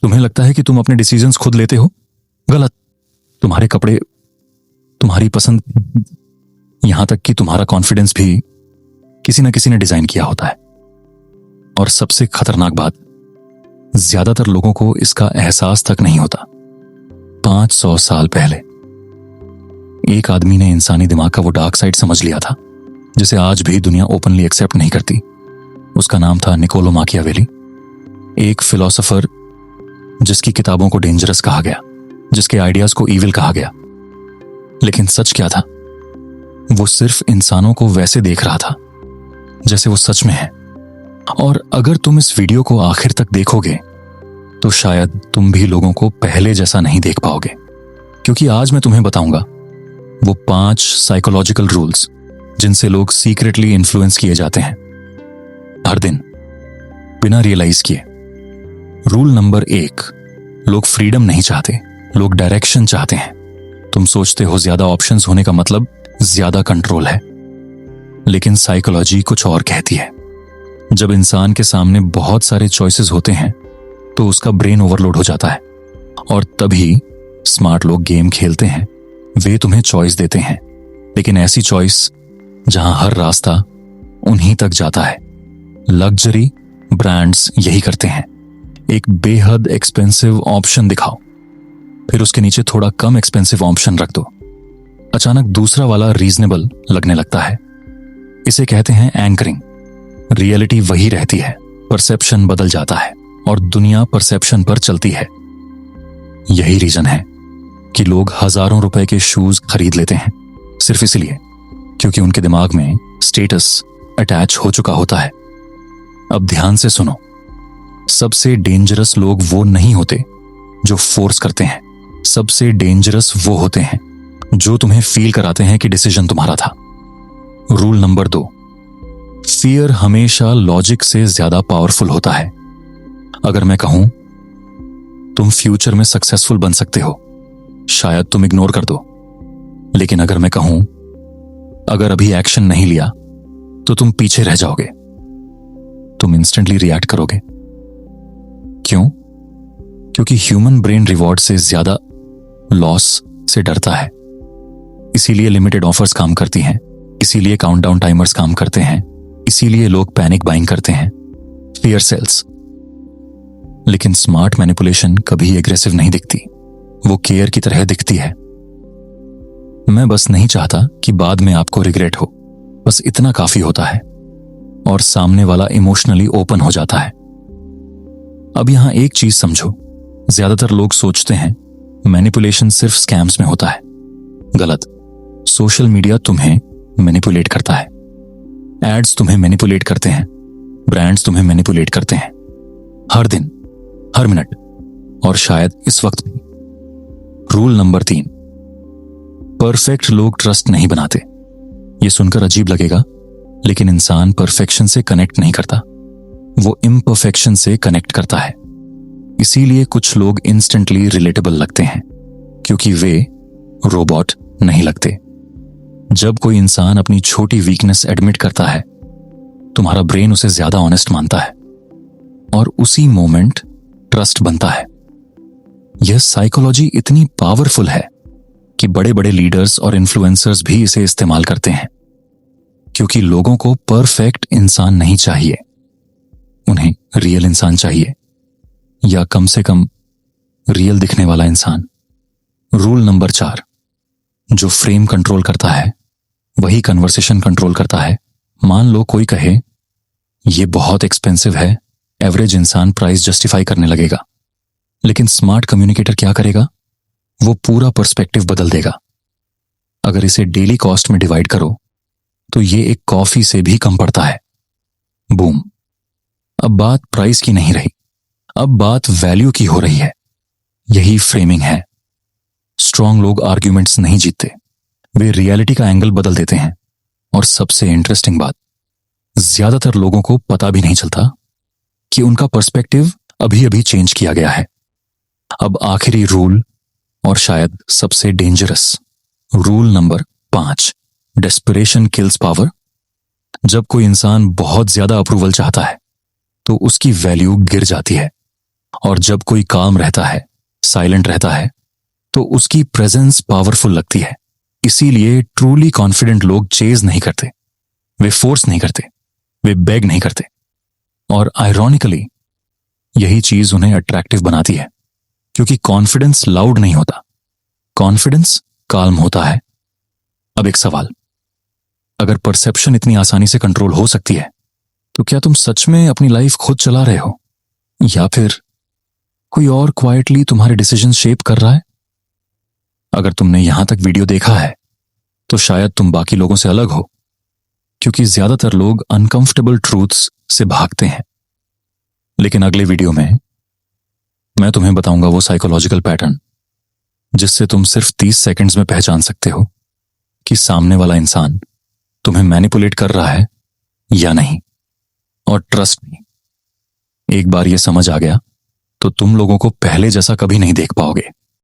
तुम्हें लगता है कि तुम अपने डिसीजंस खुद लेते हो? गलत। तुम्हारे कपड़े, तुम्हारी पसंद, यहां तक कि तुम्हारा कॉन्फिडेंस भी किसी न किसी ने डिजाइन किया होता है। और सबसे खतरनाक बात, ज्यादातर लोगों को इसका एहसास तक नहीं होता। 500 साल पहले एक आदमी ने इंसानी दिमाग का वो डार्क साइड समझ लिया था जिसे आज भी दुनिया ओपनली एक्सेप्ट नहीं करती। उसका नाम था निकोलो माकियावेली, एक फिलोसोफर जिसकी किताबों को डेंजरस कहा गया, जिसके आइडियाज को ईविल कहा गया। लेकिन सच क्या था? वो सिर्फ इंसानों को वैसे देख रहा था जैसे वो सच में है। और अगर तुम इस वीडियो को आखिर तक देखोगे तो शायद तुम भी लोगों को पहले जैसा नहीं देख पाओगे, क्योंकि आज मैं तुम्हें बताऊंगा वो 5 साइकोलॉजिकल रूल्स जिनसे लोग सीक्रेटली इन्फ्लुएंस किए जाते हैं हर दिन बिना रियलाइज किए। रूल नंबर 1, लोग फ्रीडम नहीं चाहते, लोग डायरेक्शन चाहते हैं। तुम सोचते हो ज्यादा ऑप्शंस होने का मतलब ज्यादा कंट्रोल है, लेकिन साइकोलॉजी कुछ और कहती है। जब इंसान के सामने बहुत सारे चॉइसेस होते हैं तो उसका ब्रेन ओवरलोड हो जाता है, और तभी स्मार्ट लोग गेम खेलते हैं। वे तुम्हें चॉइस देते हैं, लेकिन ऐसी चॉइस जहां हर रास्ता उन्हीं तक जाता है। लग्जरी ब्रांड्स यही करते हैं। एक बेहद एक्सपेंसिव ऑप्शन दिखाओ, फिर उसके नीचे थोड़ा कम एक्सपेंसिव ऑप्शन रख दो। अचानक दूसरा वाला रीजनेबल लगने लगता है। इसे कहते हैं एंकरिंग। रियलिटी वही रहती है, परसेप्शन बदल जाता है और दुनिया परसेप्शन पर चलती है। यही रीजन है कि लोग हजारों रुपए के शूज खरीद लेते हैं, सिर्फ इसलिए क्योंकि उनके दिमाग में स्टेटस अटैच हो चुका होता है। अब ध्यान से सुनो, सबसे डेंजरस लोग वो नहीं होते जो फोर्स करते हैं। सबसे डेंजरस वो होते हैं जो तुम्हें फील कराते हैं कि डिसीजन तुम्हारा था। रूल नंबर 2, फियर हमेशा लॉजिक से ज्यादा पावरफुल होता है। अगर मैं कहूं तुम फ्यूचर में सक्सेसफुल बन सकते हो, शायद तुम इग्नोर कर दो। लेकिन अगर मैं कहूं अगर अभी एक्शन नहीं लिया तो तुम पीछे रह जाओगे, तुम इंस्टेंटली रिएक्ट करोगे। क्यों? क्योंकि ह्यूमन ब्रेन रिवॉर्ड से ज्यादा लॉस से डरता है। इसीलिए लिमिटेड ऑफर्स काम करती हैं, इसीलिए काउंटडाउन टाइमर्स काम करते हैं, इसीलिए लोग पैनिक बाइंग करते हैं। Fear sales. लेकिन स्मार्ट मैनिपुलेशन कभी एग्रेसिव नहीं दिखती, वो केयर की तरह दिखती है। मैं बस नहीं चाहता कि बाद में आपको रिग्रेट हो, बस इतना काफी होता है, और सामने वाला इमोशनली ओपन हो जाता है। अब यहां एक चीज समझो, ज्यादातर लोग सोचते हैं मैनिपुलेशन सिर्फ स्कैम्स में होता है। गलत। सोशल मीडिया तुम्हें मैनिपुलेट करता है, एड्स तुम्हें मैनिपुलेट करते हैं, ब्रांड्स तुम्हें मैनिपुलेट करते हैं, हर दिन, हर मिनट, और शायद इस वक्त भी। रूल नंबर 3, परफेक्ट लोग ट्रस्ट नहीं बनाते। यह सुनकर अजीब लगेगा, लेकिन इंसान परफेक्शन से कनेक्ट नहीं करता, वो इम्परफेक्शन से कनेक्ट करता है। इसीलिए कुछ लोग इंस्टेंटली रिलेटेबल लगते हैं, क्योंकि वे रोबोट नहीं लगते। जब कोई इंसान अपनी छोटी वीकनेस एडमिट करता है, तुम्हारा ब्रेन उसे ज्यादा ऑनेस्ट मानता है, और उसी मोमेंट ट्रस्ट बनता है। यह साइकोलॉजी इतनी पावरफुल है कि बड़े बड़े लीडर्स और इन्फ्लुएंसर्स भी इसे इस्तेमाल करते हैं, क्योंकि लोगों को परफेक्ट इंसान नहीं चाहिए, उन्हें रियल इंसान चाहिए, या कम से कम रियल दिखने वाला इंसान। रूल नंबर 4, जो फ्रेम कंट्रोल करता है वही कन्वर्सेशन कंट्रोल करता है। मान लो कोई कहे ये बहुत एक्सपेंसिव है, एवरेज इंसान प्राइस जस्टिफाई करने लगेगा, लेकिन स्मार्ट कम्युनिकेटर क्या करेगा? वो पूरा पर्सपेक्टिव बदल देगा। अगर इसे डेली कॉस्ट में डिवाइड करो तो ये एक कॉफी से भी कम पड़ता है। बूम। अब बात प्राइस की नहीं रही, अब बात वैल्यू की हो रही है। यही फ्रेमिंग है। स्ट्रांग लोग आर्ग्यूमेंट्स नहीं जीतते, वे रियलिटी का एंगल बदल देते हैं। और सबसे इंटरेस्टिंग बात, ज्यादातर लोगों को पता भी नहीं चलता कि उनका पर्सपेक्टिव अभी अभी चेंज किया गया है। अब आखिरी रूल, और शायद सबसे dangerous rule number 5, desperation kills power. जब कोई इंसान बहुत ज्यादा अप्रूवल चाहता है तो उसकी वैल्यू गिर जाती है। और जब कोई काम रहता है, साइलेंट रहता है, तो उसकी प्रेजेंस पावरफुल लगती है। इसीलिए ट्रूली कॉन्फिडेंट लोग चेज नहीं करते, वे फोर्स नहीं करते, वे बेग नहीं करते। और आयरॉनिकली यही चीज उन्हें अट्रैक्टिव बनाती है, क्योंकि कॉन्फिडेंस लाउड नहीं होता, कॉन्फिडेंस काल्म होता है। अब एक सवाल, अगर परसेप्शन इतनी आसानी से कंट्रोल हो सकती है, तो क्या तुम सच में अपनी लाइफ खुद चला रहे हो, या फिर कोई और क्वाइटली तुम्हारे डिसीजन शेप कर रहा है? अगर तुमने यहां तक वीडियो देखा है, तो शायद तुम बाकी लोगों से अलग हो, क्योंकि ज्यादातर लोग अनकंफर्टेबल ट्रूथ्स से भागते हैं। लेकिन अगले वीडियो में मैं तुम्हें बताऊंगा वो साइकोलॉजिकल पैटर्न जिससे तुम सिर्फ 30 सेकंड्स में पहचान सकते हो कि सामने वाला इंसान तुम्हें मैनिपुलेट कर रहा है या नहीं। और ट्रस्ट मी, एक बार ये समझ आ गया तो तुम लोगों को पहले जैसा कभी नहीं देख पाओगे।